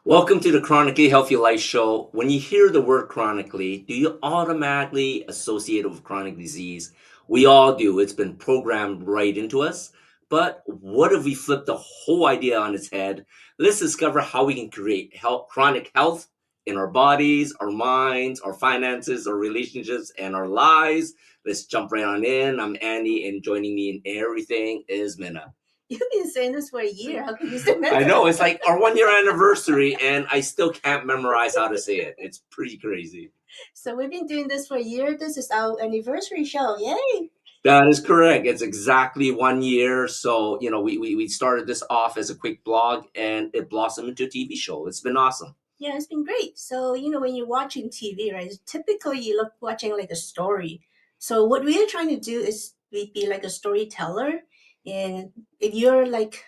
Welcome to the Chronically Healthy Life show. When you hear the word chronically, do you automatically associate it with chronic disease? We all do. It's been programmed right into us. But what if we flip the whole idea on its head? Let's discover how we can create chronic health in our bodies, our minds, our finances, our relationships, and our lives. Let's jump right on in. I'm Andy, and joining me in everything is Minna. You've been saying this for a year. How can you say that? I know, it's like our 1 year anniversary, and I still can't memorize how to say it. It's pretty crazy. So we've been doing this for a year. This is our anniversary show. Yay! That is correct. It's exactly 1 year. So, we started this off as a quick blog, and it blossomed into a TV show. It's been awesome. Yeah, it's been great. So, when you're watching TV, right, typically you look watching like a story. So what we are trying to do is be like a storyteller. And if you're like,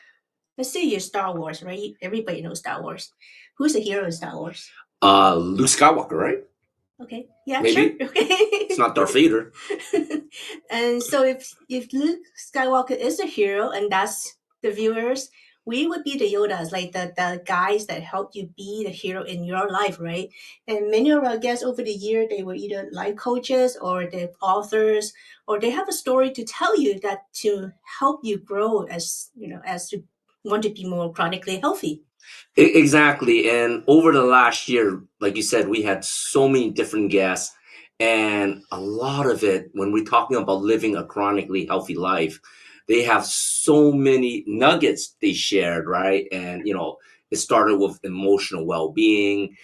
let's say you're Star Wars, right? Everybody knows Star Wars. Who's the hero in Star Wars? Luke Skywalker, right? Okay. Yeah, Maybe. sure. Okay. It's not Darth Vader. And so if Luke Skywalker is a hero and that's the viewers, we would be the Yodas, like the guys that help you be the hero in your life, right? And many of our guests over the year, they were either life coaches or they're authors, or they have a story to tell you that to help you grow as you want to be more chronically healthy. Exactly. And over the last year, like you said, we had so many different guests. And a lot of it, when we're talking about living a chronically healthy life, they have so many nuggets they shared, right? And, it started with emotional well being,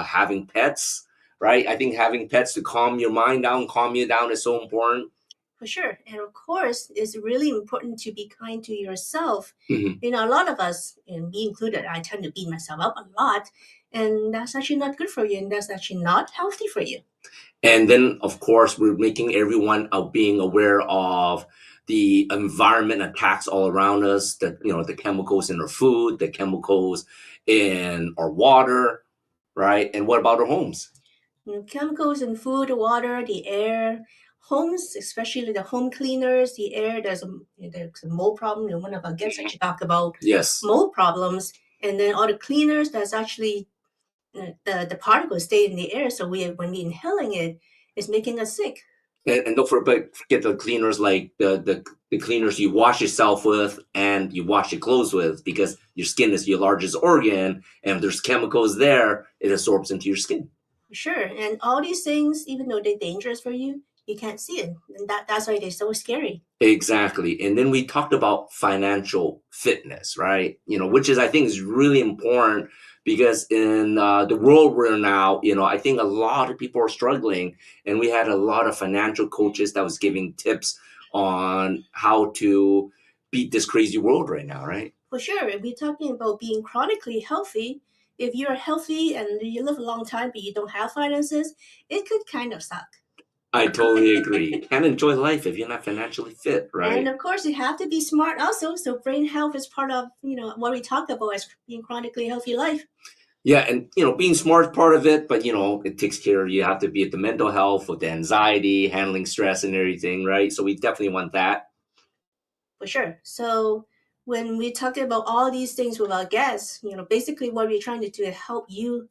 having pets, right? I think having pets to calm your mind down, calm you down is so important. For sure. And of course, it's really important to be kind to yourself. Mhm. A lot of us, and me included, I tend to beat myself up a lot. And that's actually not good for you. And that's actually not healthy for you. And then, of course, we're making everyone being aware of the environment attacks all around us, the chemicals in our food, the chemicals in our water, right? And what about our homes? Chemicals in food, water, the air, homes, especially the home cleaners, the air, there's a mold problem. One of our guests actually talk about Yes. mold problems. And then all the cleaners, that's actually the particles stay in the air. So when we inhaling it, it's making us sick. And don't forget the cleaners, like the cleaners you wash yourself with and you wash your clothes with, because your skin is your largest organ. And if there's chemicals there, it absorbs into your skin. Sure. And all these things, even though they're dangerous for you, you can't see it. And that's why they're so scary. Exactly. And then we talked about financial fitness, right? Which is, I think, is really important, because in the world we're in now, I think a lot of people are struggling, and we had a lot of financial coaches that was giving tips on how to beat this crazy world right now, right? For sure. If we're talking about being chronically healthy, if you're healthy and you live a long time but you don't have finances, it could kind of suck. I totally agree. You can't enjoy life if you're not financially fit, right? And of course, you have to be smart also. So brain health is part of what we talk about as being chronically healthy life. Yeah, and being smart is part of it, but it takes care. You have to be at the mental health with the anxiety, handling stress, and everything, right? So we definitely want that. For sure. So when we talk about all these things with our guests, basically what we're trying to do is help you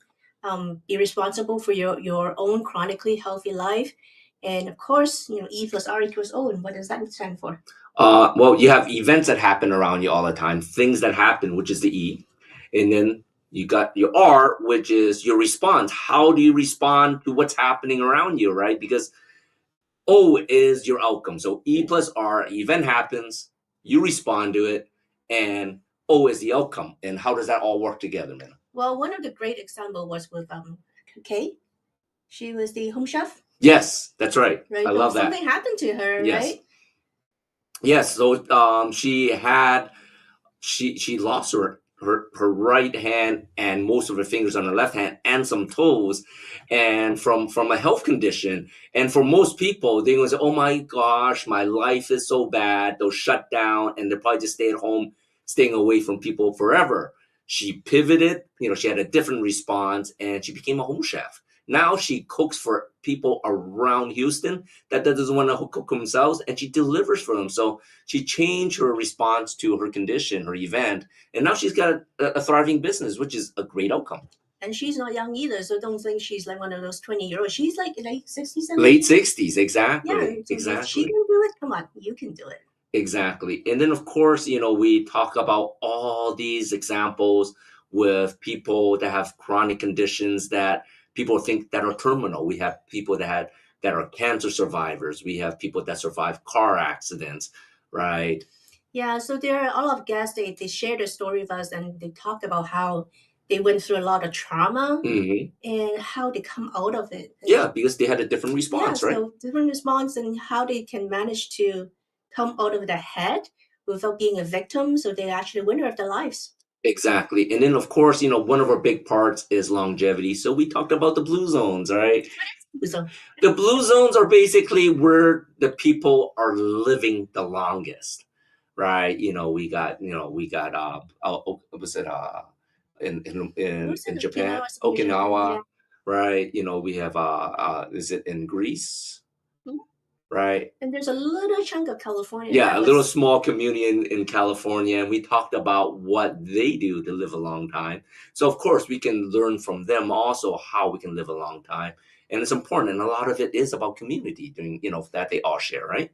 be responsible for your own chronically healthy life. And of course, E plus R equals O. And what does that stand for? Well, you have events that happen around you all the time, things that happen, which is the E, and then you got your R, which is your response. How do you respond to what's happening around you, right? Because O is your outcome. So E plus R, event happens, you respond to it, and O is the outcome. And how does that all work together, man? Well, one of the great example was with Kay. She was the home chef. Yes, that's right. Right. I love that. Something happened to her, Yes. right? Yes. So she lost her right hand and most of her fingers on her left hand and some toes, and from a health condition. And for most people, they're going to say, oh my gosh, my life is so bad, they'll shut down and they'll probably just stay at home, staying away from people forever. She pivoted, she had a different response, and she became a home chef. Now she cooks for people around Houston that doesn't want to cook themselves, and she delivers for them. So she changed her response to her condition, her event, and now she's got a thriving business, which is a great outcome. And she's not young either, so don't think she's like one of those 20-year-olds. She's like late 60s, Late 60s, exactly. Yeah, so exactly. if she can do it, come on, you can do it. Exactly. And then, of course, we talk about all these examples with people that have chronic conditions that people think that are terminal. We have people that are cancer survivors. We have people that survive car accidents, right? Yeah, so there are a lot of guests, they share their story with us, and they talk about how they went through a lot of trauma and how they come out of it. Yeah, because they had a different response, right? So different response and how they can manage to come out of their head without being a victim, so they're actually winner of their lives. Exactly. And then, of course, one of our big parts is longevity. So we talked about the blue zones, right? So The blue zones are basically where the people are living the longest, right? Was it in Japan, Okinawa, right? We have is it in Greece? Right. And there's a little chunk of California. Yeah, a little small community in California, and we talked about what they do to live a long time. So of course we can learn from them also how we can live a long time. And it's important, and a lot of it is about community doing, that they all share, right?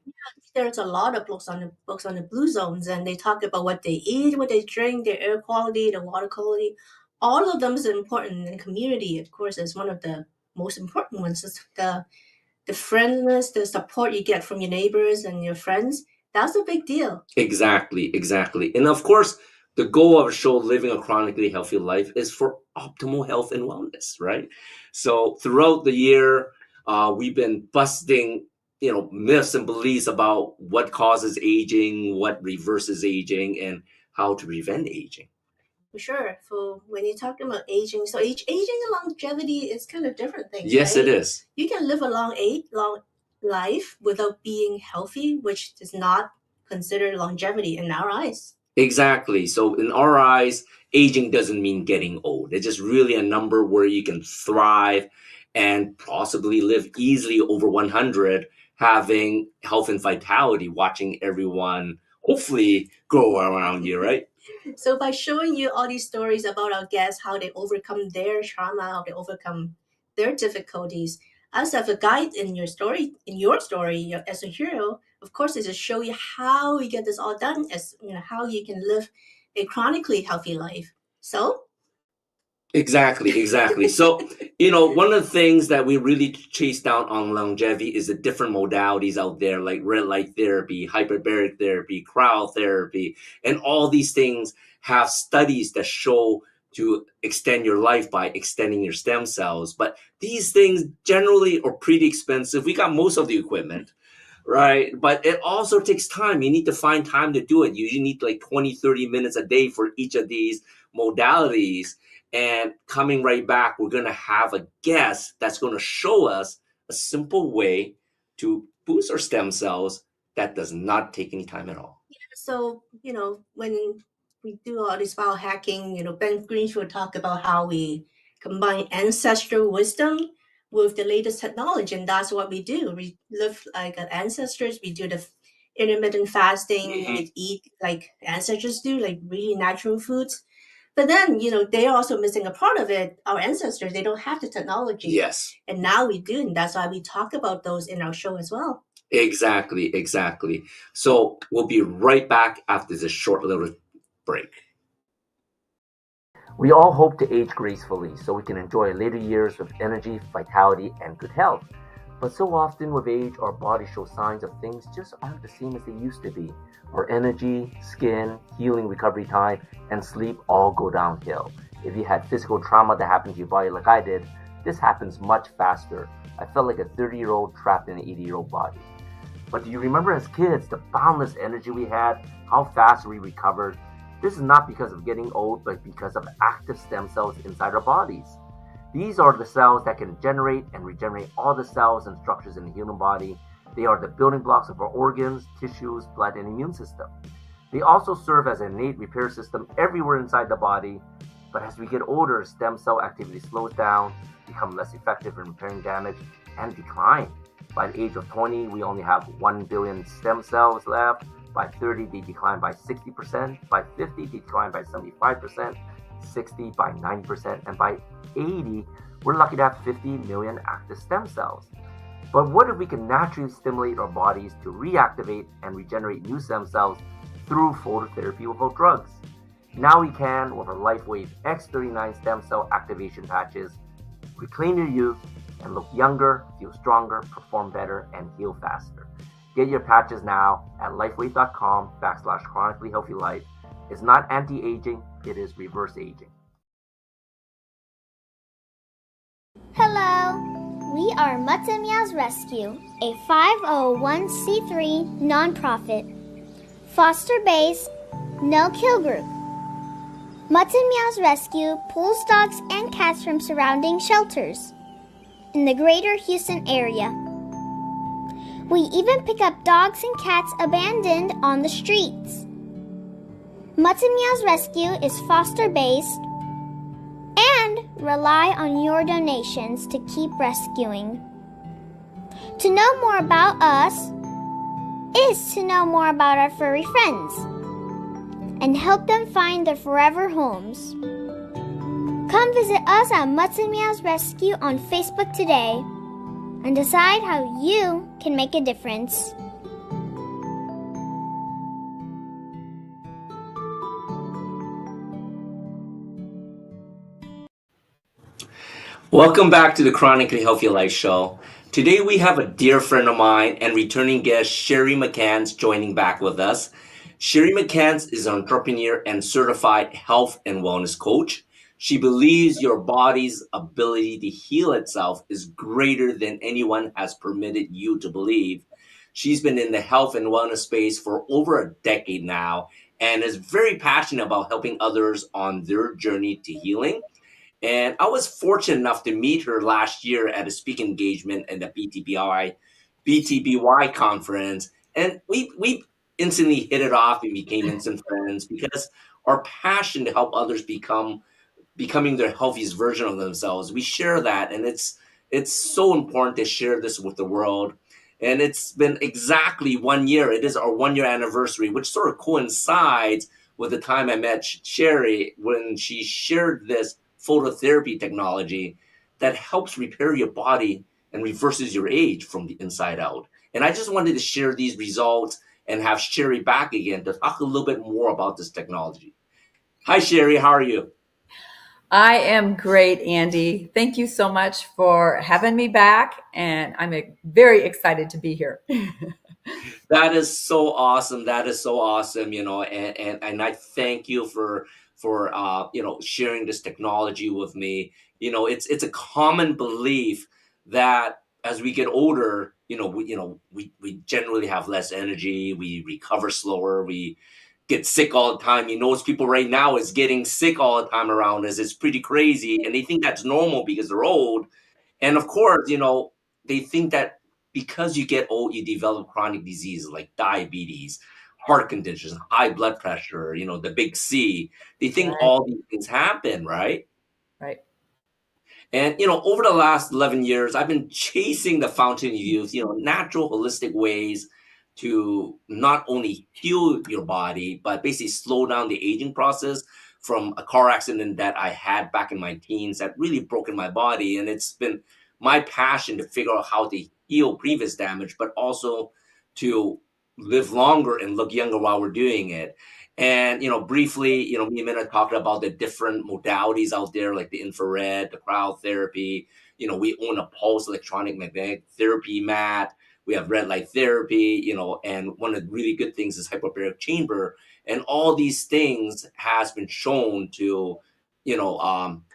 There's a lot of books on the blue zones, and they talk about what they eat, what they drink, their air quality, the water quality. All of them is important, and community, of course, is one of the most important ones. It's the friendliness, the support you get from your neighbors and your friends. That's a big deal. Exactly. And of course, the goal of a show, Living a Chronically Healthy Life, is for optimal health and wellness, right? So throughout the year, we've been busting, myths and beliefs about what causes aging, what reverses aging, and how to prevent aging. For sure. For when you're talking about aging, so aging and longevity is kind of different things. Yes, right? it is. You can live a long life without being healthy, which is not considered longevity in our eyes. Exactly. So in our eyes, aging doesn't mean getting old. It's just really a number where you can thrive and possibly live easily over 100, having health and vitality, watching everyone hopefully grow around you, right? So by showing you all these stories about our guests, how they overcome their trauma, how they overcome their difficulties, us as a guide in your story, as a hero, of course, is to show you how we get this all done, as how you can live a chronically healthy life. So Exactly. So, one of the things that we really chase down on longevity is the different modalities out there, like red light therapy, hyperbaric therapy, cryotherapy, and all these things have studies that show to extend your life by extending your stem cells. But these things generally are pretty expensive. We got most of the equipment, right? But it also takes time. You need to find time to do it. You usually need like 20, 30 minutes a day for each of these modalities. And coming right back, we're going to have a guest that's going to show us a simple way to boost our stem cells that does not take any time at all. Yeah, so, when we do all this biohacking, Ben Greenfield talk about how we combine ancestral wisdom with the latest technology, and that's what we do. We live like our ancestors. We do the intermittent fasting. We eat like ancestors do, like really natural foods. But then, they're also missing a part of it. Our ancestors, they don't have the technology. Yes. And now we do, and that's why we talk about those in our show as well. Exactly. So we'll be right back after this short little break. We all hope to age gracefully so we can enjoy later years with energy, vitality, and good health. But so often with age, our bodies show signs of things just aren't the same as they used to be. Our energy, skin, healing recovery time, and sleep all go downhill. If you had physical trauma that happened to your body like I did, this happens much faster. I felt like a 30-year-old trapped in an 80-year-old body. But do you remember as kids, the boundless energy we had, how fast we recovered? This is not because of getting old, but because of active stem cells inside our bodies. These are the cells that can generate and regenerate all the cells and structures in the human body. They are the building blocks of our organs, tissues, blood, and immune system. They also serve as an innate repair system everywhere inside the body. But as we get older, stem cell activity slows down, we become less effective in repairing damage and decline. By the age of 20, we only have 1 billion stem cells left. By 30, they decline by 60%. By 50, they decline by 75%. 60 by 90%. And by 80, we're lucky to have 50 million active stem cells. But what if we can naturally stimulate our bodies to reactivate and regenerate new stem cells through phototherapy without drugs? Now we can with our LifeWave X39 stem cell activation patches. Reclaim your youth and look younger, feel stronger, perform better, and heal faster. Get your patches now at lifewave.com/chronically healthy life. It's not anti-aging, it is reverse aging. Hello, we are Mutts and Meows Rescue, a 501c3 nonprofit, foster-based, no-kill group. Mutts and Meows Rescue pulls dogs and cats from surrounding shelters in the greater Houston area. We even pick up dogs and cats abandoned on the streets. Mutts and Meows Rescue is foster-based and rely on your donations to keep rescuing. To know more about us is to know more about our furry friends and help them find their forever homes. Come visit us at Mutts and Meows Rescue on Facebook today and decide how you can make a difference. Welcome back to the Chronically Healthy Life show. Today we have a dear friend of mine and returning guest Shari McCants joining back with us. Shari McCants is an entrepreneur and certified health and wellness coach. She believes your body's ability to heal itself is greater than anyone has permitted you to believe. She's been in the health and wellness space for over a decade now and is very passionate about helping others on their journey to healing. And I was fortunate enough to meet her last year at a speaking engagement at the BTBY conference. And we instantly hit it off and became instant friends because our passion to help others becoming their healthiest version of themselves. We share that, and it's so important to share this with the world. And it's been exactly 1 year. It is our 1 year anniversary, which sort of coincides with the time I met Shari when she shared this phototherapy technology that helps repair your body and reverses your age from the inside out. And I just wanted to share these results and have Shari back again to talk a little bit more about this technology. Hi, Shari. How are you? I am great, Andy. Thank you so much for having me back, and I'm very excited to be here. That is so awesome. That is so awesome. And I thank you for sharing this technology with me. It's a common belief that as we get older, we generally have less energy, we recover slower, we get sick all the time. Most people right now is getting sick all the time around us. It's pretty crazy, and they think that's normal because they're old. And of course, they think that because you get old, you develop chronic diseases like diabetes, heart conditions, high blood pressure, the big C. They think Right, all these things happen, right? right. And over the last 11 years, I've been chasing the fountain of youth, natural, holistic ways to not only heal your body, but basically slow down the aging process from a car accident that I had back in my teens that really broken my body. And it's been my passion to figure out how to heal previous damage, but also to live longer and look younger while we're doing it. And briefly, me and Minna talked about the different modalities out there, like the infrared, the cryotherapy. We own a pulse electronic magnetic therapy mat. We have red light therapy, and one of the really good things is hyperbaric chamber. And all these things has been shown to, you know, um,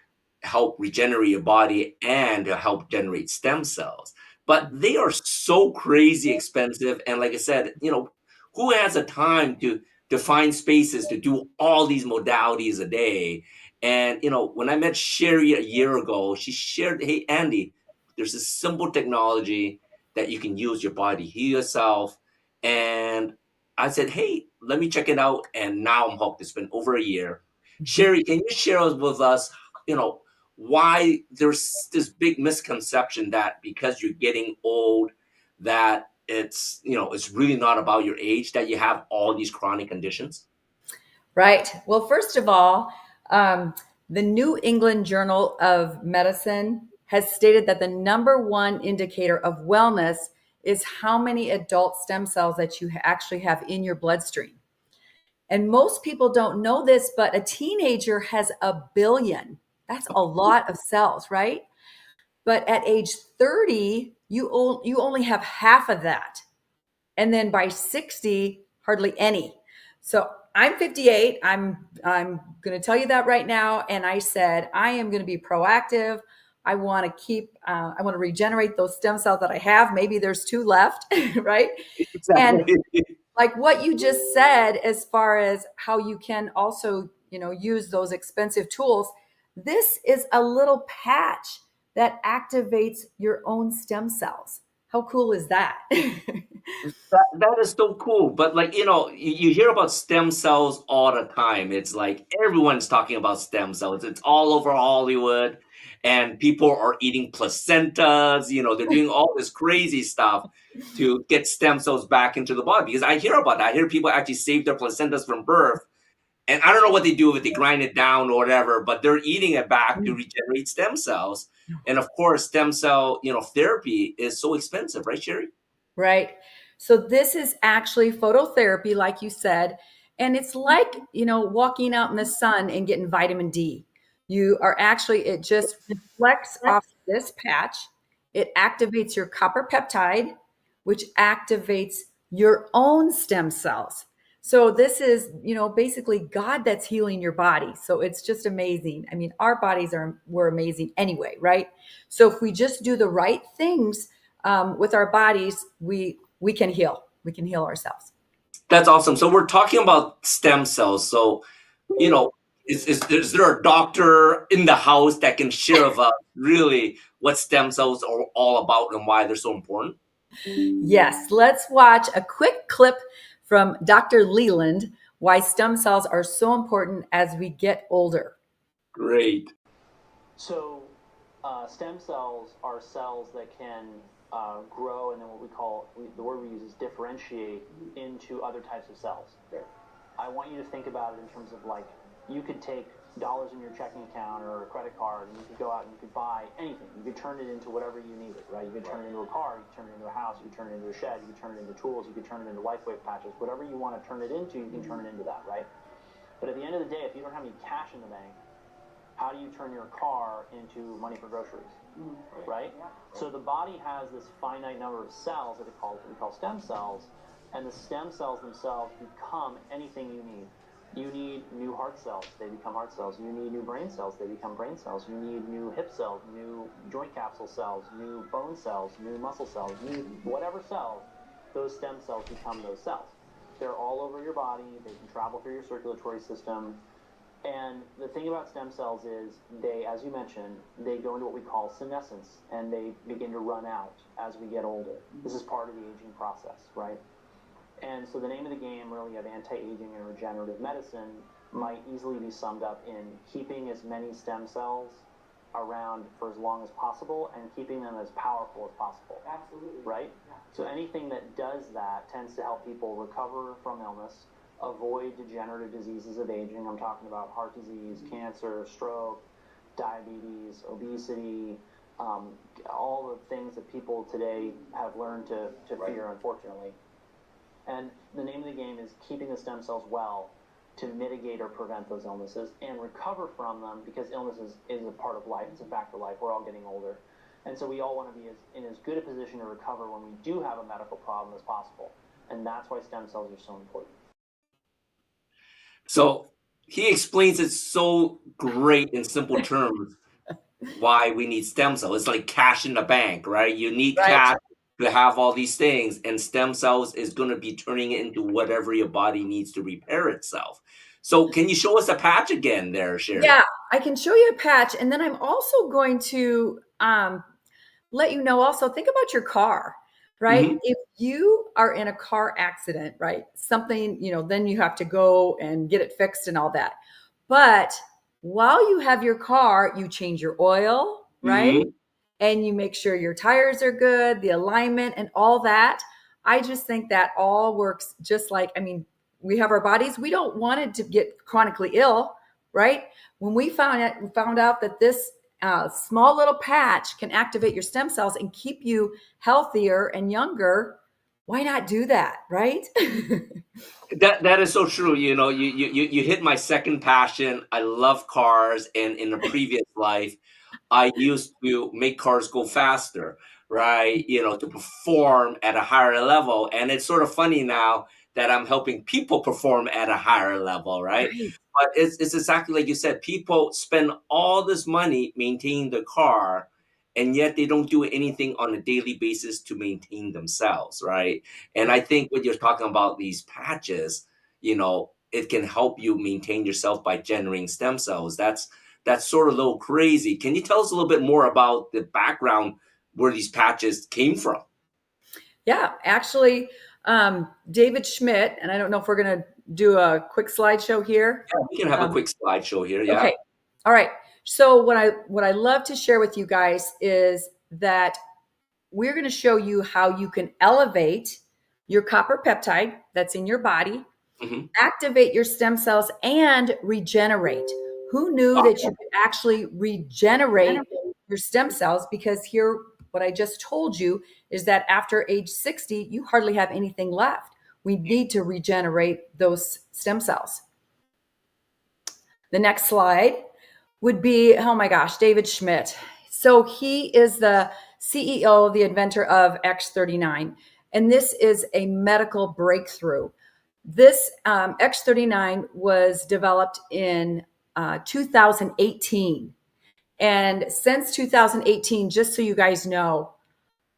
help regenerate your body and to help generate stem cells. But they are so crazy expensive. And like I said, who has the time to find spaces to do all these modalities a day? And when I met Sherry a year ago, she shared, "Hey Andy, there's a simple technology that you can use your body, heal yourself." And I said, "Hey, let me check it out." And now I'm hooked. It's been over a year. Mhm. Sherry, can you share with us, you know, why there's this big misconception that because you're getting old, that it's really not about your age that you have all these chronic conditions? Right. Well, first of all, the New England Journal of Medicine has stated that the number one indicator of wellness is how many adult stem cells that you actually have in your bloodstream. And most people don't know this, but a teenager has 1 billion. That's a lot of cells, right? But at age 30, you only have half of that. And then by 60, hardly any. So I'm 58. I'm going to tell you that right now. And I said, I am going to be proactive. I want to regenerate those stem cells that I have. Maybe there's 2 left, right? And Exactly. like what you just said, as far as how you can also, use those expensive tools, this is a little patch that activates your own stem cells. How cool is that? That is so cool. But like, you hear about stem cells all the time. It's like everyone's talking about stem cells. It's all over Hollywood, and people are eating placentas. They're doing all this crazy stuff to get stem cells back into the body. Because I hear about that. I hear people actually save their placentas from birth. And I don't know what they do if they grind it down or whatever, but they're eating it back to regenerate stem cells. And of course, stem cell, therapy is so expensive, right, Sherry? Right. So this is actually phototherapy, like you said. And it's like, walking out in the sun and getting vitamin D. You are actually, it just reflects off this patch. It activates your copper peptide, which activates your own stem cells. So this is, basically God that's healing your body. So it's just amazing. I mean, our bodies were amazing anyway, right? So if we just do the right things, with our bodies, we can heal. We can heal ourselves. That's awesome. So we're talking about stem cells. So, is there a doctor in the house that can share with us really what stem cells are all about and why they're so important? Yes, let's watch a quick clip from Dr. Leland, why stem cells are so important as we get older. Great. So, stem cells are cells that can grow, and then the word we use is differentiate into other types of cells. Okay. I want you to think about it in terms of like, you could take dollars in your checking account or a credit card, and you could go out and you could buy anything. You could turn it into whatever you needed, right? You could turn it into a car, you could turn it into a house, you could turn it into a shed, you could turn it into tools, you could turn it into LifeWave patches. Whatever you want to turn it into, you can turn it into that, right? But at the end of the day, if you don't have any cash in the bank, how do you turn your car into money for groceries, right? So the body has this finite number of cells that we call stem cells, and the stem cells themselves become anything you need. You need new heart cells, they become heart cells. You need new brain cells, they become brain cells. You need new hip cells, new joint capsule cells, new bone cells, new muscle cells, new whatever cells, those stem cells become those cells. They're all over your body, they can travel through your circulatory system. And the thing about stem cells is they, as you mentioned, they go into what we call senescence, and they begin to run out as we get older. This is part of the aging process, right? And so the name of the game really of anti-aging and regenerative medicine might easily be summed up in keeping as many stem cells around for as long as possible and keeping them as powerful as possible. Absolutely. Right? Yeah. So anything that does that tends to help people recover from illness, avoid degenerative diseases of aging. I'm talking about heart disease, cancer, stroke, diabetes, obesity, all the things that people today have learned to fear, unfortunately. And the name of the game is keeping the stem cells well to mitigate or prevent those illnesses and recover from them, because illness is a part of life. It's a fact of life. We're all getting older. And so we all want to be in as good a position to recover when we do have a medical problem as possible. And that's why stem cells are so important. So he explains it so great in simple terms why we need stem cells. It's like cash in the bank, right? You need Right. cash to have all these things, and stem cells is going to be turning it into whatever your body needs to repair itself. So can you show us a patch again there, Sherry? Yeah, I can show you a patch. And then I'm also going to let you know, also think about your car, right? Mm-hmm. If you are in a car accident, right, something, then you have to go and get it fixed and all that. But while you have your car, you change your oil, right? Mhm. And you make sure your tires are good, the alignment and all that. I just think that all works just like, I mean, we have our bodies. We don't want it to get chronically ill, right? When we found out that this small little patch can activate your stem cells and keep you healthier and younger, why not do that, right? That is so true. You hit my second passion. I love cars, and in a previous life, I used to make cars go faster, right? To perform at a higher level. And it's sort of funny now that I'm helping people perform at a higher level, right? Right. But it's exactly like you said. People spend all this money maintaining the car, and yet they don't do anything on a daily basis to maintain themselves, right? And I think when you're talking about these patches, it can help you maintain yourself by generating stem cells. That's sort of a little crazy. Can you tell us a little bit more about the background where these patches came from? Yeah, actually, David Schmidt, and I don't know if we're going to do a quick slideshow here. Yeah, we can have a Um, quick slideshow here. Yeah. okay, all right. So what I love to share with you guys is that we're going to show you how you can elevate your copper peptide that's in your body, Hmm. activate your stem cells, and regenerate. Who knew that you could actually regenerate your stem cells? Because here, what I just told you is that after age 60, you hardly have anything left. We need to regenerate those stem cells. The next slide would be, oh my gosh, David Schmidt. So he is the CEO, the inventor of X39. And this is a medical breakthrough. This X39 was developed in 2018. And since 2018, just so you guys know,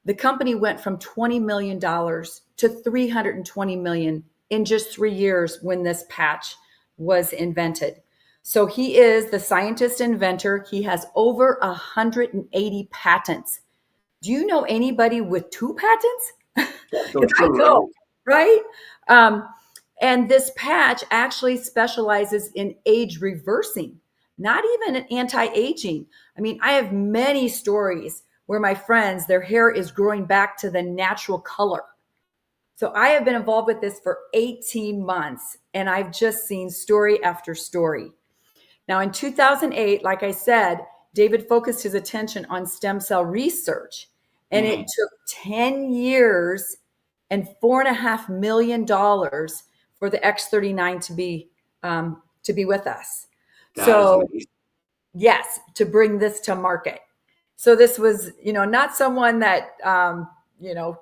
the company went from $20 million to $320 million in just 3 years when this patch was invented. So he is the scientist inventor. He has over 180 patents. Do you know anybody with 2 patents? So Because I true, right? don't, right? Um, and this patch actually specializes in age reversing, not even in anti-aging. I mean, I have many stories where my friends, their hair is growing back to the natural color. So I have been involved with this for 18 months, and I've just seen story after story. Now, in 2008, like I said, David focused his attention on stem cell research, and it Hmm. took 10 years and $4.5 million for the X39 to be with us. That is So amazing. yes, to bring this to market. So this was, not someone that,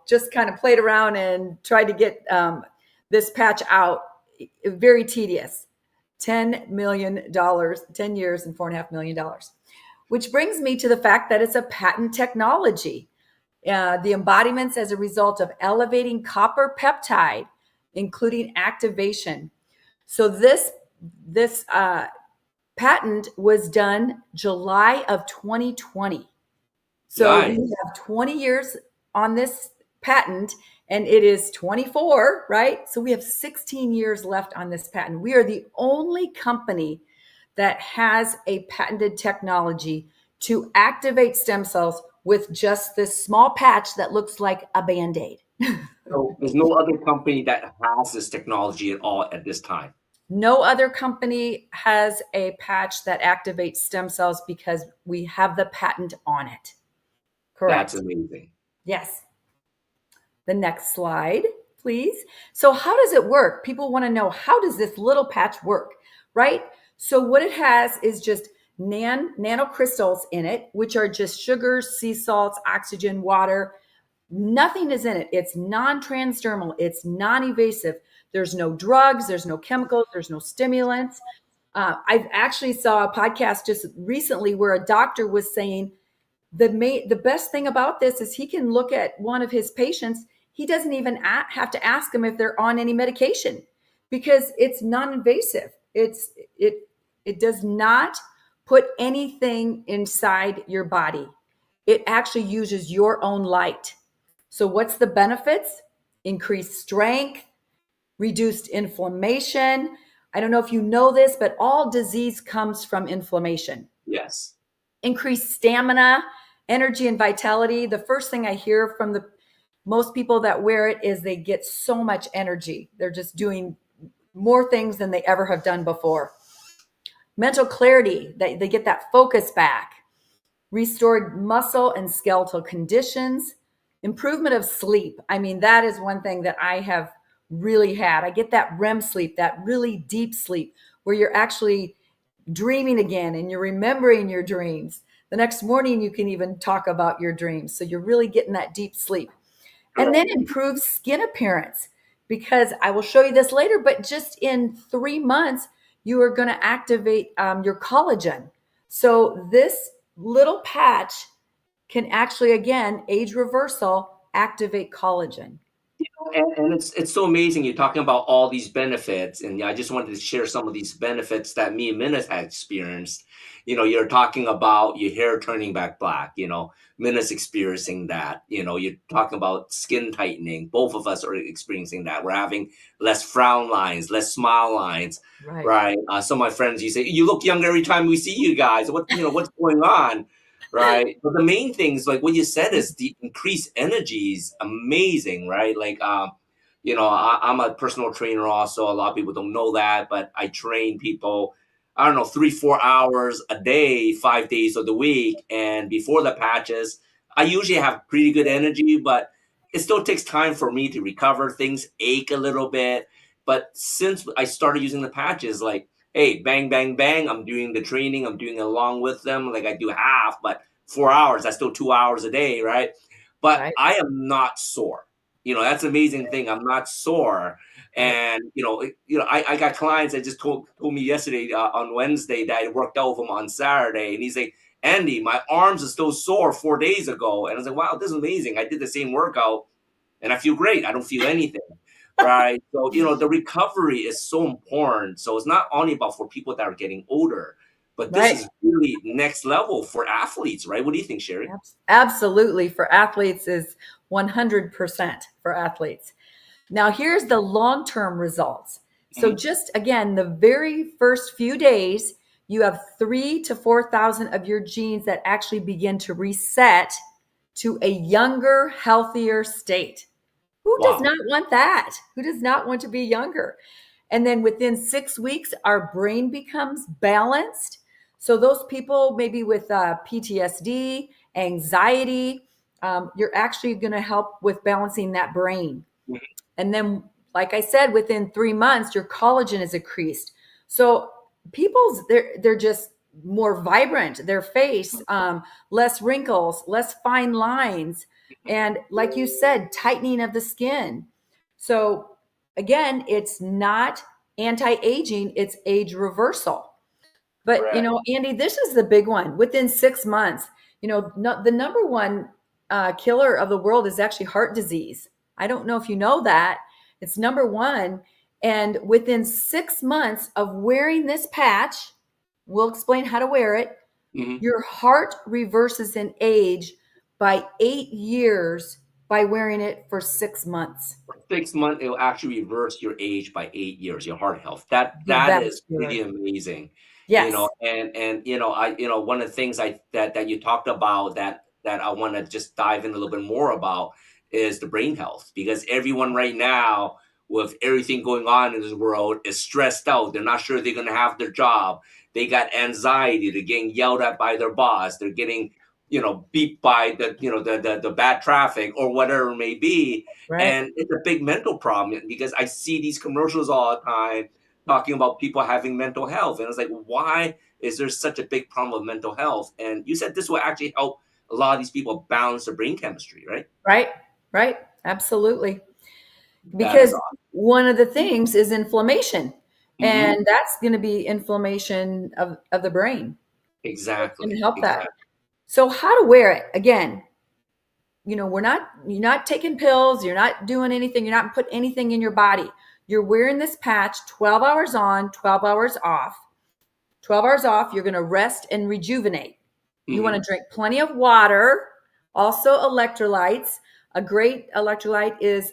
just kind of played around and tried to get this patch out. Very tedious. $10 million, 10 years and $4.5 million, which brings me to the fact that it's a patent technology. The embodiments as a result of elevating copper peptide, including activation. So this patent was done July of 2020. So we Nice. have 20 years on this patent, and it is 24, right? So we have 16 years left on this patent. We are the only company that has a patented technology to activate stem cells with just this small patch that looks like a Band-Aid. So there's no other company that has this technology at all at this time. No other company has a patch that activates stem cells because we have the patent on it. That's Correct. amazing. Yes. The next slide, please. So how does it work? People want to know, how does this little patch work, right? So what it has is just nanocrystals in it, which are just sugars, sea salts, oxygen, water. Nothing is in it. It's non-transdermal. It's non-evasive. There's no drugs. There's no chemicals. There's no stimulants. I've actually saw a podcast just recently where a doctor was saying the best thing about this is he can look at one of his patients. He doesn't even have to ask them if they're on any medication because it's non-invasive. It does not put anything inside your body. It actually uses your own light. So what's the benefits? Increased strength, reduced inflammation, I don't know if you know this, but all disease comes from inflammation. Yes. Increased stamina, energy, and vitality. The first thing I hear from the most people that wear it is they get so much energy. They're just doing more things than they ever have done before. Mental clarity, they get that focus back. Restored muscle and skeletal conditions, improvement of sleep. I mean, that is one thing that I have really had. I get that REM sleep, that really deep sleep where you're actually dreaming again and you're remembering your dreams. The next morning, you can even talk about your dreams. So you're really getting that deep sleep. And then improve skin appearance, because I will show you this later, but just in 3 months, you are going to activate your collagen. So this little patch can actually, again, age reversal, activate collagen. And it's so amazing. You're talking about all these benefits, and I just wanted to share some of these benefits that me and Minna had experienced. You're talking about your hair turning back black. Minna's experiencing that. You're talking about skin tightening. Both of us are experiencing that. We're having less frown lines, less smile lines. Right. Right. Some of my friends, you say, you look younger every time we see you guys. What's going on? Right. But the main things, like what you said, is the increased energy is amazing, right? Like, I'm a personal trainer also. A lot of people don't know that, but I train people, I don't know, 3-4 hours a day, 5 days of the week. And before the patches, I usually have pretty good energy, but it still takes time for me to recover. Things ache a little bit. But since I started using the patches, like, hey, bang, bang, bang, I'm doing the training, I'm doing it along with them. Like I do half, but 4 hours, that's still 2 hours a day, right? But Right. I am not sore. That's the amazing thing. I'm not sore. Right. And, I got clients that just told me yesterday on Wednesday that I worked out with him on Saturday. And he's like, Andy, my arms are still sore 4 days ago. And I was like, wow, this is amazing. I did the same workout and I feel great. I don't feel anything. Right. So, the recovery is so important. So it's not only about for people that are getting older, but this Right. is really next level for athletes, right? What do you think, Shari? Absolutely. For athletes is 100% for athletes. Now, here's the long-term results. So just again, the very first few days, you have 3,000 to 4,000 of your genes that actually begin to reset to a younger, healthier state. Who does Wow. not want that? Who does not want to be younger? And then within 6 weeks, our brain becomes balanced. So those people maybe with PTSD, anxiety, you're actually going to help with balancing that brain. And then, like I said, within 3 months, your collagen is increased. So they're just more vibrant. Their face, less wrinkles, less fine lines, and like you said, tightening of the skin. So again, it's not anti-aging; it's age reversal. But Correct. Andy, this is the big one. Within 6 months, the number one killer of the world is actually heart disease. I don't know if you know that. It's number one. And within 6 months of wearing this patch, we'll explain how to wear it. Your heart reverses in age by 8 years by wearing it for 6 months. For 6 months, it will actually reverse your age by 8 years, your heart health. That Your that is vascular. pretty amazing. Yes. And one of the things that you talked about that I want to just dive in a little bit more about is the brain health, because everyone right now, with everything going on in this world, is stressed out. They're not sure they're going to have their job. They got anxiety. They're getting yelled at by their boss. They're getting beat by the bad traffic or whatever it may be. Right. And it's a big mental problem, because I see these commercials all the time talking about people having mental health. And it's like, why is there such a big problem with mental health? And you said this will actually help a lot of these people balance their brain chemistry, right? Right. Absolutely. That Because is awesome. one of the things is inflammation, Mhm. and that's going to be inflammation of the brain. Exactly. Going to help that. Exactly. So how to wear it? Again, you're not taking pills, you're not doing anything, you're not putting anything in your body. You're wearing this patch 12 hours on, 12 hours off. 12 hours off, you're going to rest and rejuvenate. You want to drink plenty of water, also electrolytes. A great electrolyte is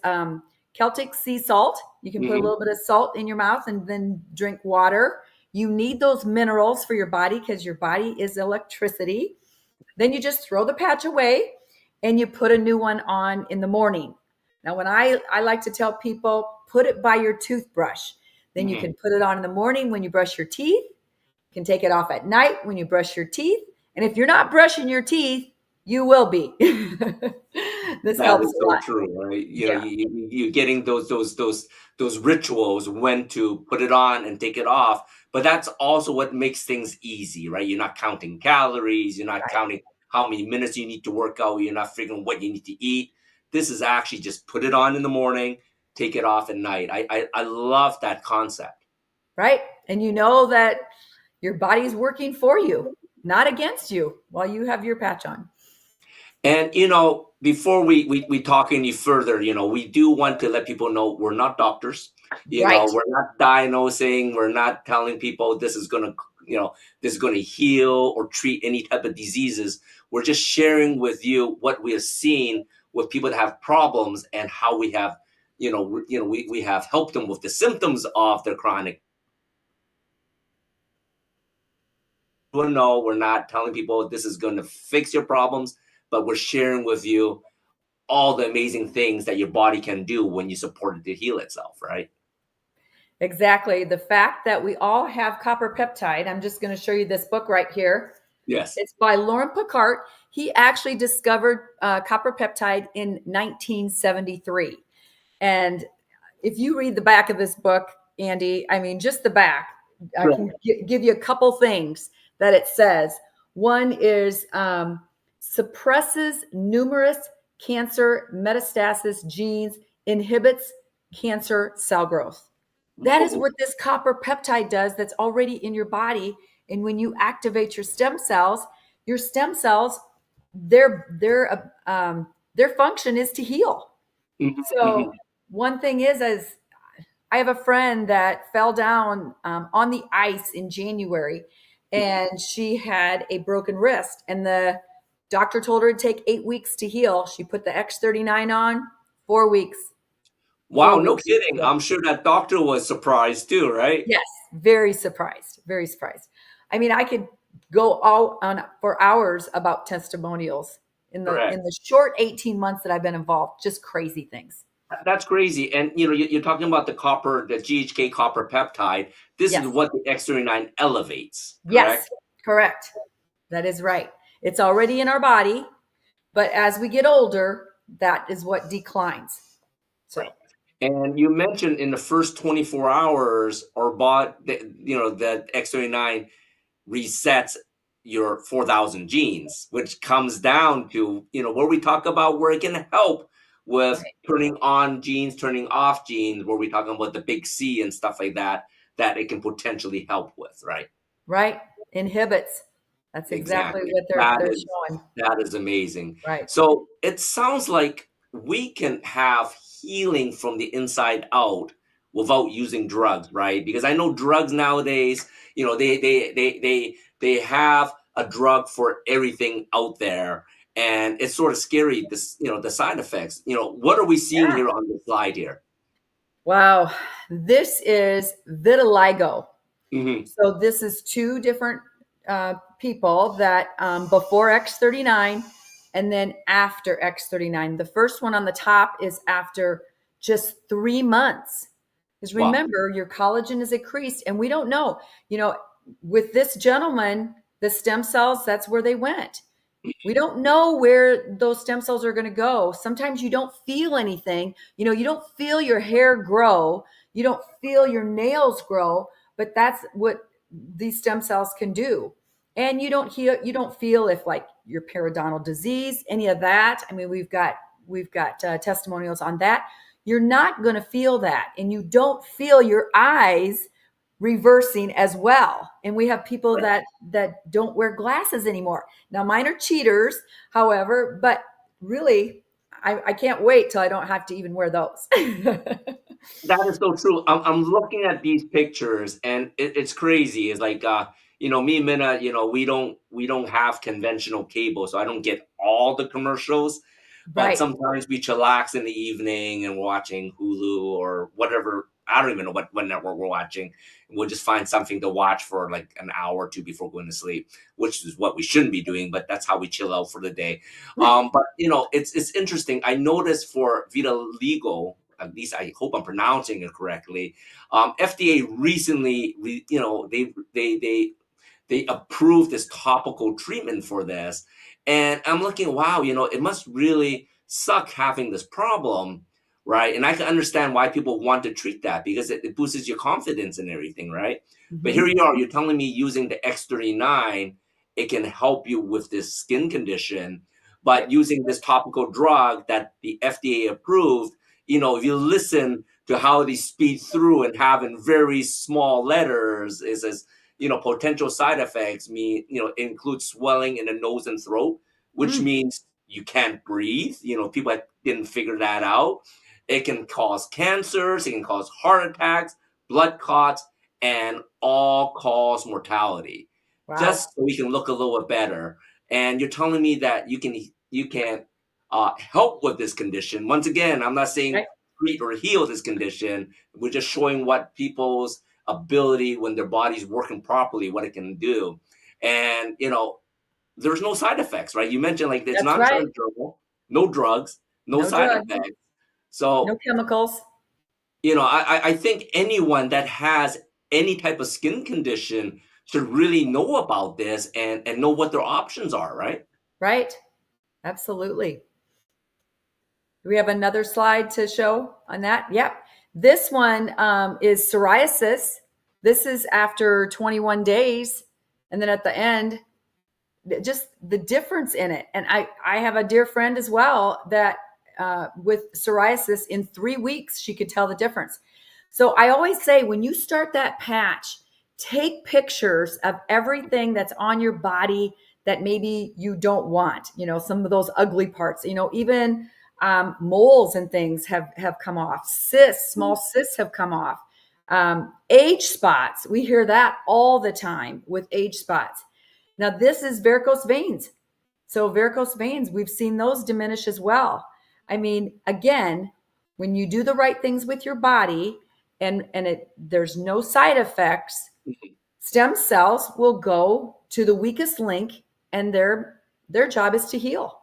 Celtic sea salt. You can put a little bit of salt in your mouth and then drink water. You need those minerals for your body because your body is electricity. Then you just throw the patch away and you put a new one on in the morning. Now, when I like to tell people, put it by your toothbrush. Then you can put it on in the morning when you brush your teeth. You can take it off at night when you brush your teeth. And if you're not brushing your teeth, you will be. This That helps is a so lot. true, right? You know, Yeah. you're getting those rituals when to put it on and take it off. But that's also what makes things easy, right? You're not counting calories. You're not Right. counting how many minutes you need to work out. You're not figuring what you need to eat. This is actually just put it on in the morning, take it off at night. I love that concept. Right. And you know that your body's working for you, not against you while you have your patch on. And before we talk any further, we do want to let people know we're not doctors. Right. We're not diagnosing. We're not telling people this is gonna heal or treat any type of diseases. We're just sharing with you what we have seen with people that have problems and how we have, we have helped them with the symptoms of their chronic. No, we're not telling people this is going to fix your problems, but we're sharing with you all the amazing things that your body can do when you support it to heal itself, right? Exactly. The fact that we all have copper peptide. I'm just going to show you this book right here. Yes. It's by Lauren Picard. He actually discovered copper peptide in 1973. And if you read the back of this book, Andy, I mean, just the back, I can give you a couple things that it says. One is suppresses numerous cancer metastasis genes, inhibits cancer cell growth. That is what this copper peptide does that's already in your body. And when you activate your stem cells, their function is to heal. So one thing is I have a friend that fell down on the ice in January, and she had a broken wrist, and the doctor told her it'd take 8 weeks to heal. She put the X39 on, 4 weeks. Wow, 4 no weeks. kidding. I'm sure that doctor was surprised too, right? Yes, very surprised. Very surprised. I mean, I could go all on for hours about testimonials in Correct. the short 18 months that I've been involved. Just crazy things. That's crazy. And you're talking about the GHK copper peptide. This is Yes. what the X39 elevates, Yes, correct? correct. That is right. It's already in our body, but as we get older, that is what declines. So, Right. And you mentioned in the first 24 hours, our body, that X39 resets your 4,000 genes, which comes down to, where we talk about where it can help with turning on genes, turning off genes, where we're talking about the big C and stuff like that it can potentially help with, right? right? Inhibits. That's exactly what they're showing. That is amazing. Right. So it sounds like we can have healing from the inside out without using drugs, right? Because I know drugs nowadays, they have a drug for everything out there, and it's sort of scary. The side effects. What are we seeing here on the slide here? Wow. This is vitiligo. Mm-hmm. So this is two different people that before X39 and then after X39. The first one on the top is after just 3 months. Because remember, your collagen is increased, and we don't know. With this gentleman, the stem cells, that's where they went. We don't know where those stem cells are going to go. Sometimes you don't feel anything. You don't feel your hair grow. You don't feel your nails grow, but that's what these stem cells can do. And you don't feel if like your periodontal disease, any of that. I mean, we've got testimonials on that. You're not going to feel that, and you don't feel your eyes reversing as well. And we have people that don't wear glasses anymore. Now mine are cheaters, however, but really I can't wait till I don't have to even wear those. That is so true. I'm looking at these pictures, and it's crazy. It's like me and Minna, we don't have conventional cable, so I don't get all the commercials. but Right. sometimes we chillax in the evening and we're watching Hulu or whatever. I don't even know what network we're watching. We'll just find something to watch for like an hour or two before going to sleep, which is what we shouldn't be doing, but that's how we chill out for the day. But it's interesting. I noticed for Vita Legal, at least I hope I'm pronouncing it correctly. FDA recently, they approved this topical treatment for this. And I'm looking, wow, it must really suck having this problem, right? And I can understand why people want to treat that because it boosts your confidence and everything, right? But here you are, you're telling me using the X39, it can help you with this skin condition, but using this topical drug that the FDA approved, if you listen to how they speed through and have in very small letters, it says, potential side effects mean, include swelling in the nose and throat, which means you can't breathe. People didn't figure that out. It can cause cancers, it can cause heart attacks, blood clots, and all cause mortality. Wow. Just so we can look a little bit better. And you're telling me that you can help with this condition. Once again, I'm not saying treat or heal this condition. We're just showing what people's ability when their body's working properly, what it can do. And there's no side effects, right? You mentioned like it's non-surgical, no drugs, no side effects. So no chemicals. I think anyone that has any type of skin condition should really know about this and know what their options are, right? Right. Absolutely. Do we have another slide to show on that? Yep. This one is psoriasis. This is after 21 days. And then at the end, just the difference in it. And I have a dear friend as well that with psoriasis in 3 weeks, she could tell the difference. So I always say, when you start that patch, take pictures of everything that's on your body that maybe you don't want, some of those ugly parts, even moles and things have come off. Small cysts have come off. Age spots, we hear that all the time with age spots. Now, this is varicose veins. So varicose veins, we've seen those diminish as well. I mean, again, when you do the right things with your body and there's no side effects, stem cells will go to the weakest link and their job is to heal.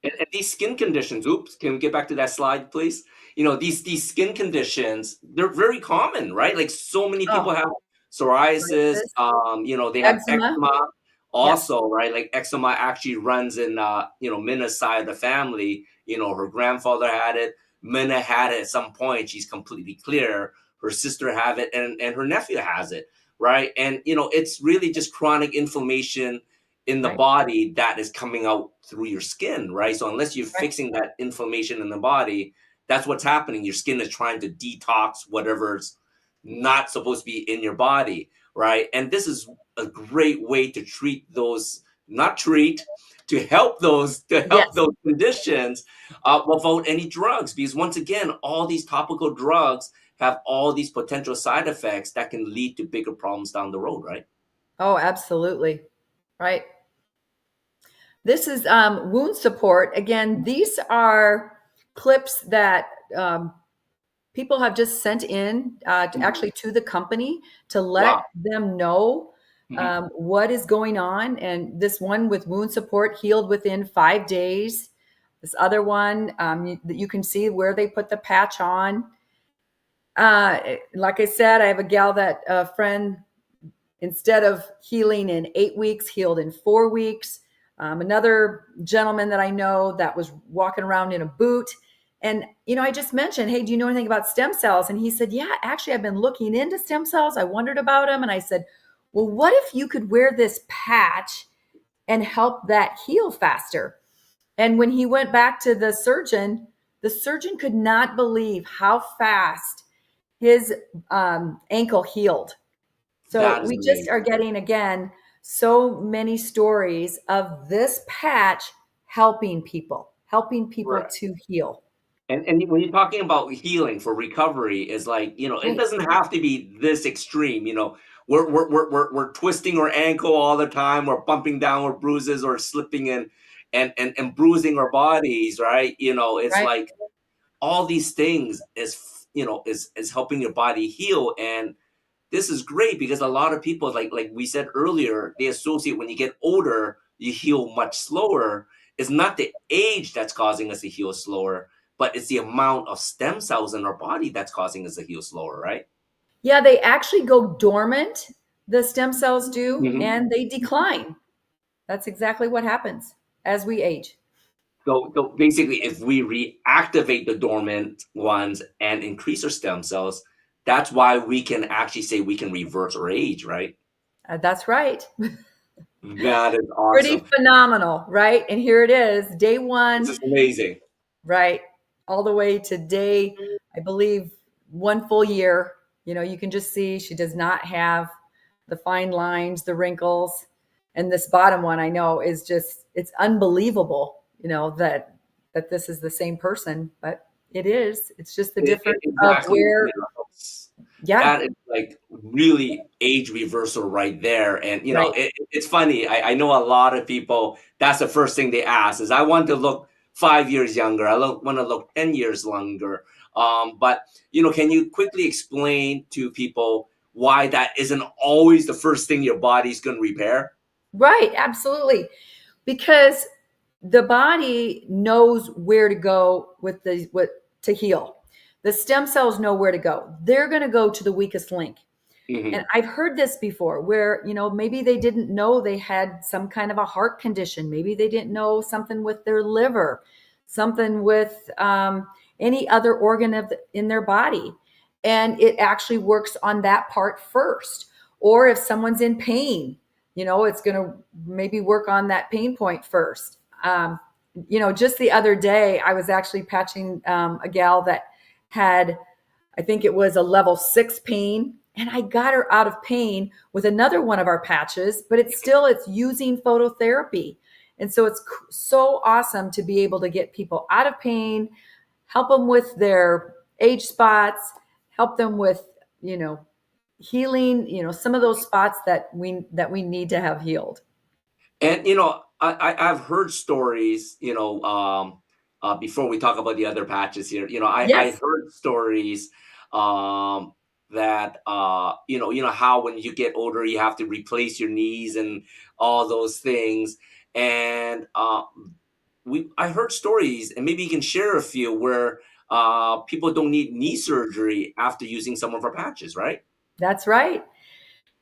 And these skin conditions, can we get back to that slide, please? These skin conditions, they're very common, right? Like so many people have psoriasis, they have eczema also, right? Like eczema actually runs in, Minna's side of the family. Her grandfather had it. Minna had it at some point. She's completely clear. Her sister have it and her nephew has it, right? And, it's really just chronic inflammation in the body that is coming out through your skin, right? So unless you're fixing that inflammation in the body, that's what's happening. Your skin is trying to detox whatever's not supposed to be in your body, right? And this is a great way to treat those, to help those conditions without any drugs. Because once again, all these topical drugs have all these potential side effects that can lead to bigger problems down the road, right? Oh, absolutely. Right. This is wound support. Again, these are clips that people have just sent in to the company to let them know what is going on. And this one with wound support healed within 5 days. This other one, you can see where they put the patch on. Like I said, I have a gal that friend, instead of healing in 8 weeks, healed in 4 weeks. Another gentleman that I know that was walking around in a boot. And, I just mentioned, hey, do you know anything about stem cells? And he said, yeah, actually, I've been looking into stem cells. I wondered about them. And I said, well, what if you could wear this patch and help that heal faster? And when he went back to the surgeon could not believe how fast his ankle healed. So we just are getting, again, so many stories of this patch helping people to heal. And when you're talking about healing for recovery, is like, it doesn't have to be this extreme. We're twisting our ankle all the time, or bumping down with bruises or slipping and bruising our bodies, right? It's Right. like all these things is helping your body heal. And this is great because a lot of people, like we said earlier, they associate when you get older, you heal much slower. It's not the age that's causing us to heal slower, but it's the amount of stem cells in our body that's causing us to heal slower, right? Yeah, they actually go dormant, the stem cells do, Mhm. and they decline. That's exactly what happens as we age. So basically, if we reactivate the dormant ones and increase our stem cells, that's why we can actually say we can reverse our age, right? That's right. That is Pretty awesome. phenomenal, right? And here it is, day This one, is amazing. right? All the way to day, I believe, 1 full year. You can just see she does not have the fine lines, the wrinkles. And this bottom one I know is just, it's unbelievable, that this is the same person, but it is. It's just the difference of Exactly. where, yeah, That is like really age reversal right there. And right. it's funny. I know a lot of people. That's the first thing they ask is, I want to look 5 years younger. Want to look 10 years longer. But can you quickly explain to people why that isn't always the first thing your body's going to repair? Right, absolutely. Because the body knows where to go with to heal. The stem cells know where to go. They're going to go to the weakest link. And Hmm. I've heard this before where, maybe they didn't know they had some kind of a heart condition. Maybe they didn't know something with their liver, something with any other organ in their body. And it actually works on that part first. Or if someone's in pain, it's going to maybe work on that pain point first. Just the other day, I was actually patching a gal that had, I think it was a level 6 pain, and I got her out of pain with another one of our patches, but it's using phototherapy. And so it's so awesome to be able to get people out of pain, help them with their age spots, help them with, healing, some of those spots that we need to have healed. And I've heard stories. Before we talk about the other patches here, I Yes, heard stories um, that how when you get older you have to replace your knees and all those things. And I heard stories, and maybe you can share a few where people don't need knee surgery after using some of our patches, right? that's right.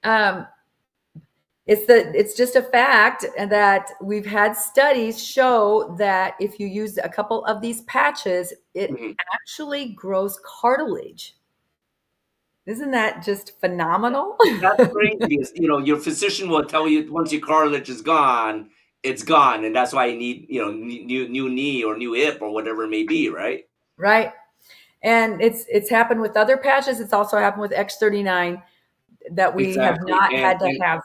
Um, it's just a fact that we've had studies show that if you use a couple of these patches, it Mhm. actually grows cartilage. Isn't that just phenomenal? That's crazy because, your physician will tell you once your cartilage is gone, it's gone, and that's why you need, new knee or new hip or whatever it may be, right? Right. And it's happened with other patches. It's also happened with X39 that we have Exactly, not and had to have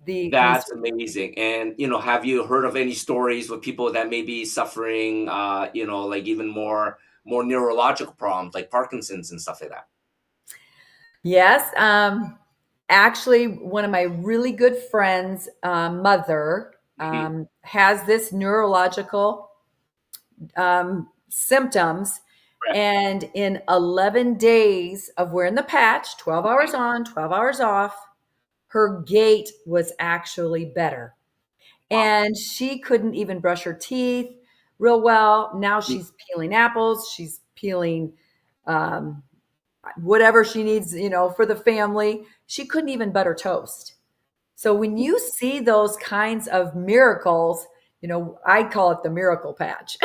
the knee that's surgery. amazing. And have you heard of any stories with people that may be suffering, like even more neurological problems like Parkinson's and stuff like that? Yes. Actually, one of my really good friends' mother Hmm. has this neurological symptoms. Correct. And in 11 days of wearing the patch, 12 hours on, 12 hours off, her gait was actually better. Wow. And she couldn't even brush her teeth real well. Now she's peeling apples, she's peeling um, whatever she needs, for the family. She couldn't even butter toast. So when you see those kinds of miracles, I call it the miracle patch.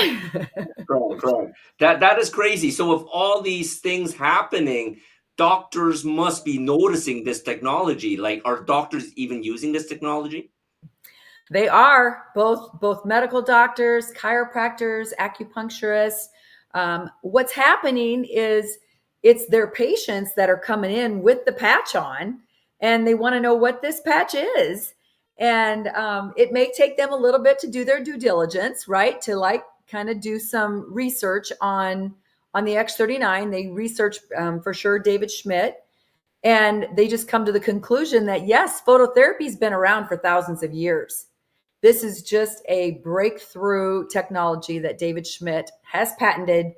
Correct, correct. That is crazy. So with all these things happening, doctors must be noticing this technology. Like, are doctors even using this technology? They are both medical doctors, chiropractors, acupuncturists. What's happening is it's their patients that are coming in with the patch on, and they want to know what this patch is. And it may take them a little bit to do their due diligence, right? To like kind of do some research on the X39. They research for sure David Schmidt, and they just come to the conclusion that yes, phototherapy's been around for thousands of years. This is just a breakthrough technology that David Schmidt has patented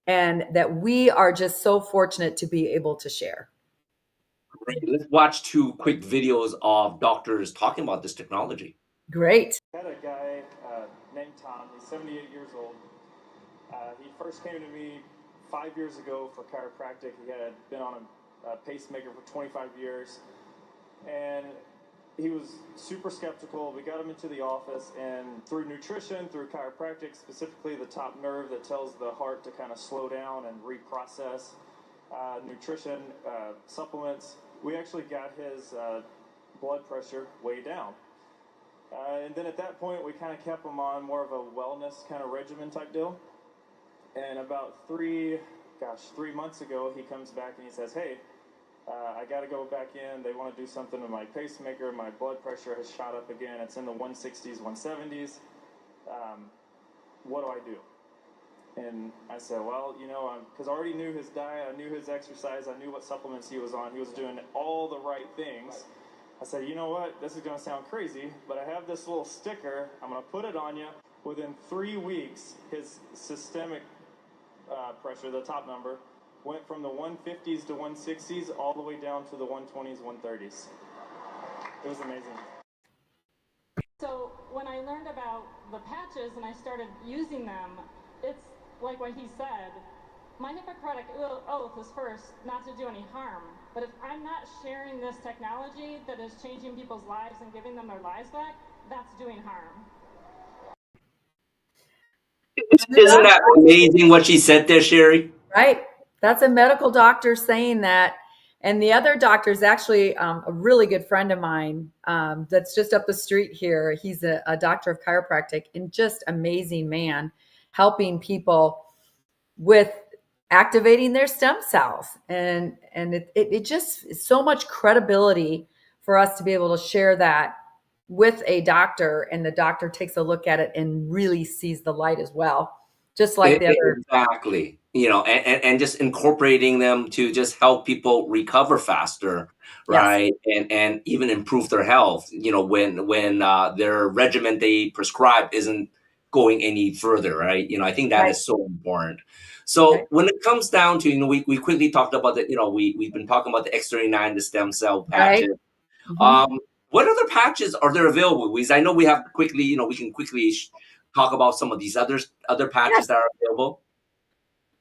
and that we are just so fortunate to be able to share. Great. Let's watch 2 quick videos of doctors talking about this technology. Great. I had a guy named Tom. He's 78 years old. He first came to me 5 years ago for chiropractic. He had been on a pacemaker for 25 years, and he was super skeptical. We got him into the office, and through nutrition, through chiropractic, specifically the top nerve that tells the heart to kind of slow down and reprocess, nutrition, supplements, we actually got his blood pressure way down. And then at that point, we kind of kept him on more of a wellness kind of regimen type deal. And about 3 months ago, he comes back and he says, hey, I got to go back in. They want to do something with my pacemaker. My blood pressure has shot up again. It's in the 160s, 170s. What do I do? And I said, well, because I already knew his diet. I knew his exercise. I knew what supplements he was on. He was doing all the right things. I said, you know what? This is going to sound crazy, but I have this little sticker. I'm going to put it on you. Within 3 weeks, his systemic pressure, the top number, went from the 150s to 160s all the way down to the 120s, 130s. It was amazing. So when I learned about the patches and I started using them, it's like what he said. My Hippocratic oath is first not to do any harm. But if I'm not sharing this technology that is changing people's lives and giving them their lives back, that's doing harm. Isn't that amazing what she said there, Shari? Right. That's a medical doctor saying that. And the other doctor is actually a really good friend of mine that's just up the street here. He's a doctor of chiropractic and just amazing man, helping people with activating their stem cells. And it just is so much credibility for us to be able to share that with a doctor, and the doctor takes a look at it and really sees the light as well. Just like the other. Exactly. And just incorporating them to just help people recover faster, right? Yes. And even improve their health, when their regimen they prescribe isn't going any further, right? I think that Right. is so important. So Right. when it comes down to, we quickly talked about that, we've been talking about the X39, the stem cell patches. Right. What other patches are there available? Because I know we have quickly, we can quickly talk about some of these other patches that are available.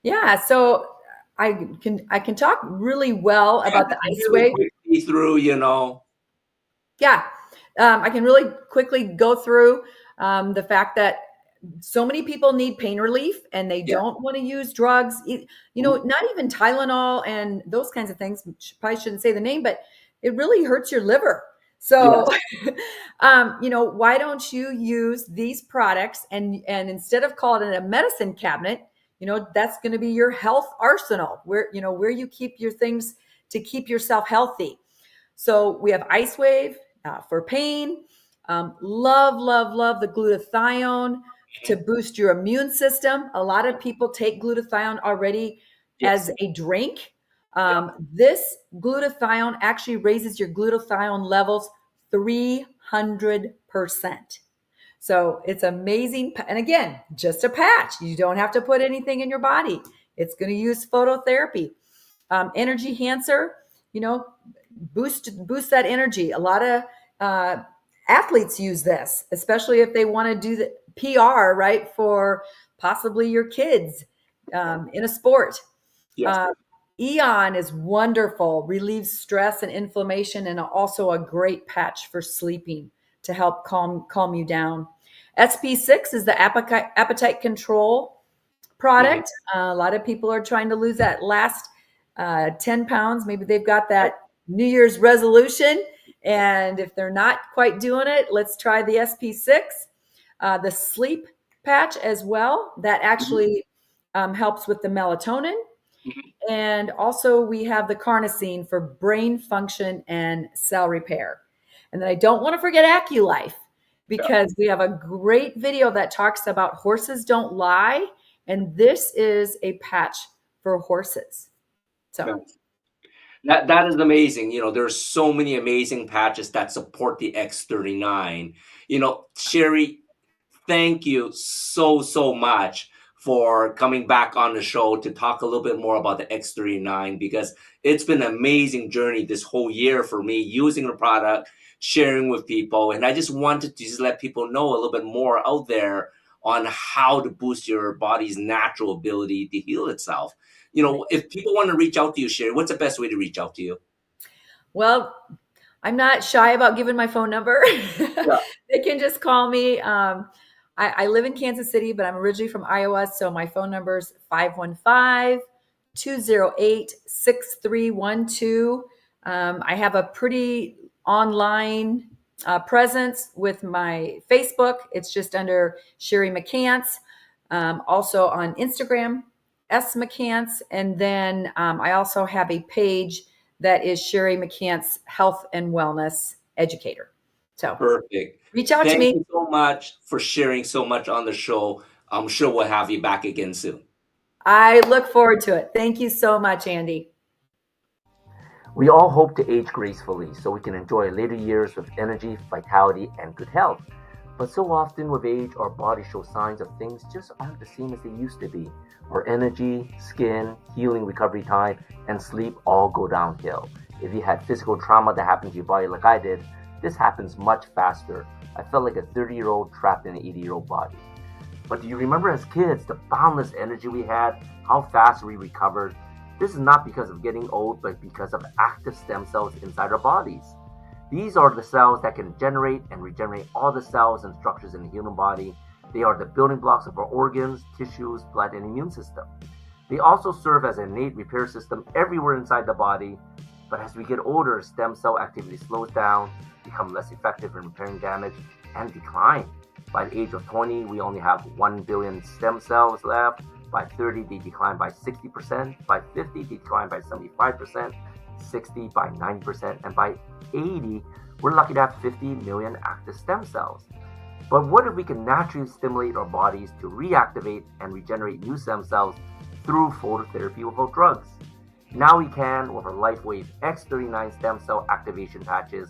Yeah. So I can talk really well about the ice wave. Quickly through, Yeah. I can really quickly go through the fact that so many people need pain relief and they don't want to use drugs, not even Tylenol and those kinds of things. Probably shouldn't say the name, but it really hurts your liver. So, why don't you use these products and instead of calling it a medicine cabinet, that's going to be your health arsenal where you keep your things to keep yourself healthy. So we have Ice Wave for pain. Love the glutathione to boost your immune system. A lot of people take glutathione already as a drink. This glutathione actually raises your glutathione levels 300%. So it's amazing. And again, just a patch. You don't have to put anything in your body. It's going to use phototherapy. Energy enhancer, boost that energy. A lot of athletes use this, especially if they want to do the PR, right, for possibly your kids in a sport. Eon is wonderful, relieves stress and inflammation, and also a great patch for sleeping to help calm you down. SP6 is the appetite control product. A lot of people are trying to lose that last 10 pounds. Maybe they've got that New Year's resolution. And if they're not quite doing it, let's try the SP6, the sleep patch as well. That actually helps with the melatonin. And also we have the carnosine for brain function and cell repair. And then I don't want to forget AccuLife because we have a great video that talks about horses don't lie. And this is a patch for horses. So That is amazing. There's so many amazing patches that support the X39. Shari, thank you so much for coming back on the show to talk a little bit more about the X39, because it's been an amazing journey this whole year for me using the product, sharing with people. And I just wanted to just let people know a little bit more out there on how to boost your body's natural ability to heal itself. If people want to reach out to you, Shari, what's the best way to reach out to you? Well, I'm not shy about giving my phone number. They can just call me. I live in Kansas City, but I'm originally from Iowa. So my phone number is 515-208-6312. I have a pretty online presence with my Facebook. It's just under Shari McCants. Also on Instagram, S McCants. And then I also have a page that is Shari McCants Health and Wellness Educator. So perfect. Reach out to me. Thank you so much for sharing so much on the show. I'm sure we'll have you back again soon. I look forward to it. Thank you so much, Andy. We all hope to age gracefully so we can enjoy later years with energy, vitality, and good health. But so often with age, our bodies show signs of things just aren't the same as they used to be. Our energy, skin, healing recovery time, and sleep all go downhill. If you had physical trauma that happened to your body like I did, this happens much faster. I felt like a 30-year-old trapped in an 80-year-old body. But do you remember as kids, the boundless energy we had, how fast we recovered? This is not because of getting old, but because of active stem cells inside our bodies. These are the cells that can generate and regenerate all the cells and structures in the human body. They are the building blocks of our organs, tissues, blood, and immune system. They also serve as an innate repair system everywhere inside the body. But as we get older, stem cell activity slows down, become less effective in repairing damage, and decline. By the age of 20, we only have 1 billion stem cells left. By 30, they decline by 60%. By 50, they decline by 75%. 60 by 9%, and by 80, we're lucky to have 50 million active stem cells. But what if we can naturally stimulate our bodies to reactivate and regenerate new stem cells through phototherapy without drugs? Now we can with our LifeWave X39 stem cell activation patches.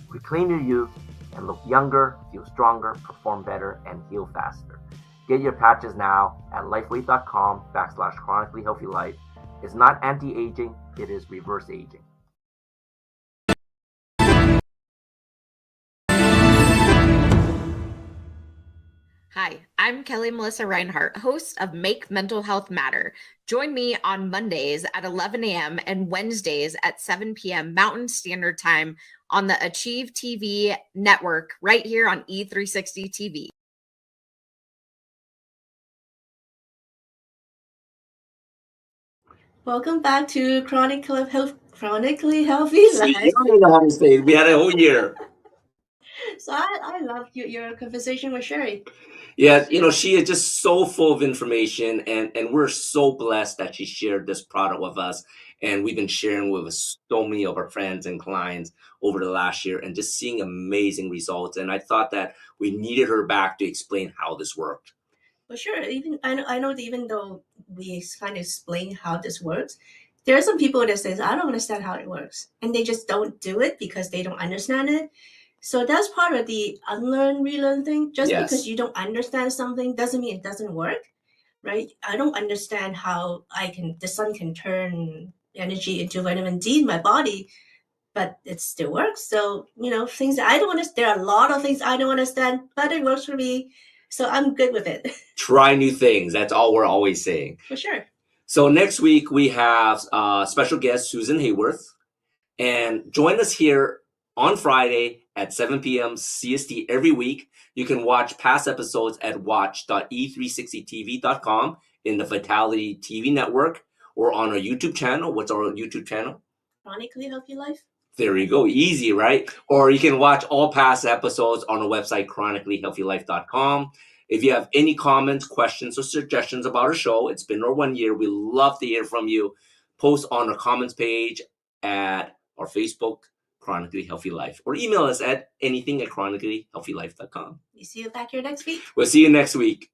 Reclaim your youth and look younger, feel stronger, perform better, and heal faster. Get your patches now at lifewave.com/chronically healthy life. It's not anti-aging, it is reverse aging. Hi, I'm Kelly Melissa Reinhart, host of Make Mental Health Matter. Join me on Mondays at 11 a.m. and Wednesdays at 7 p.m. Mountain Standard Time on the Achieve TV network right here on E360 TV. Welcome back to Chronically Healthy Life. You don't know how to say it. We had a whole year. So I love your conversation with Shari. Yeah, she is just so full of information, and we're so blessed that she shared this product with us. And we've been sharing with so many of our friends and clients over the last year and just seeing amazing results. And I thought that we needed her back to explain how this worked. For sure. Even I know that even though we kind of explain how this works, there are some people that says, I don't understand how it works. And they just don't do it because they don't understand it. So that's part of the unlearn, relearn thing. Just because you don't understand something doesn't mean it doesn't work, right? I don't understand how the sun can turn energy into vitamin D in my body, but it still works. So, things that I don't understand, there are a lot of things I don't understand, but it works for me. So I'm good with it. Try new things. That's all we're always saying. For sure. So next week we have special guest Susan Hayworth. And join us here on Friday at 7 p.m. CST every week. You can watch past episodes at watch.e360tv.com in the Vitality TV network or on our YouTube channel. What's our YouTube channel? Chronically Healthy Life. There you go. Easy, right? Or you can watch all past episodes on our website, chronicallyhealthylife.com. If you have any comments, questions, or suggestions about our show, it's been our 1 year. We love to hear from you. Post on our comments page at our Facebook, Chronically Healthy Life, or email us at anything@chronicallyhealthylife.com. We see you back here next week. We'll see you next week.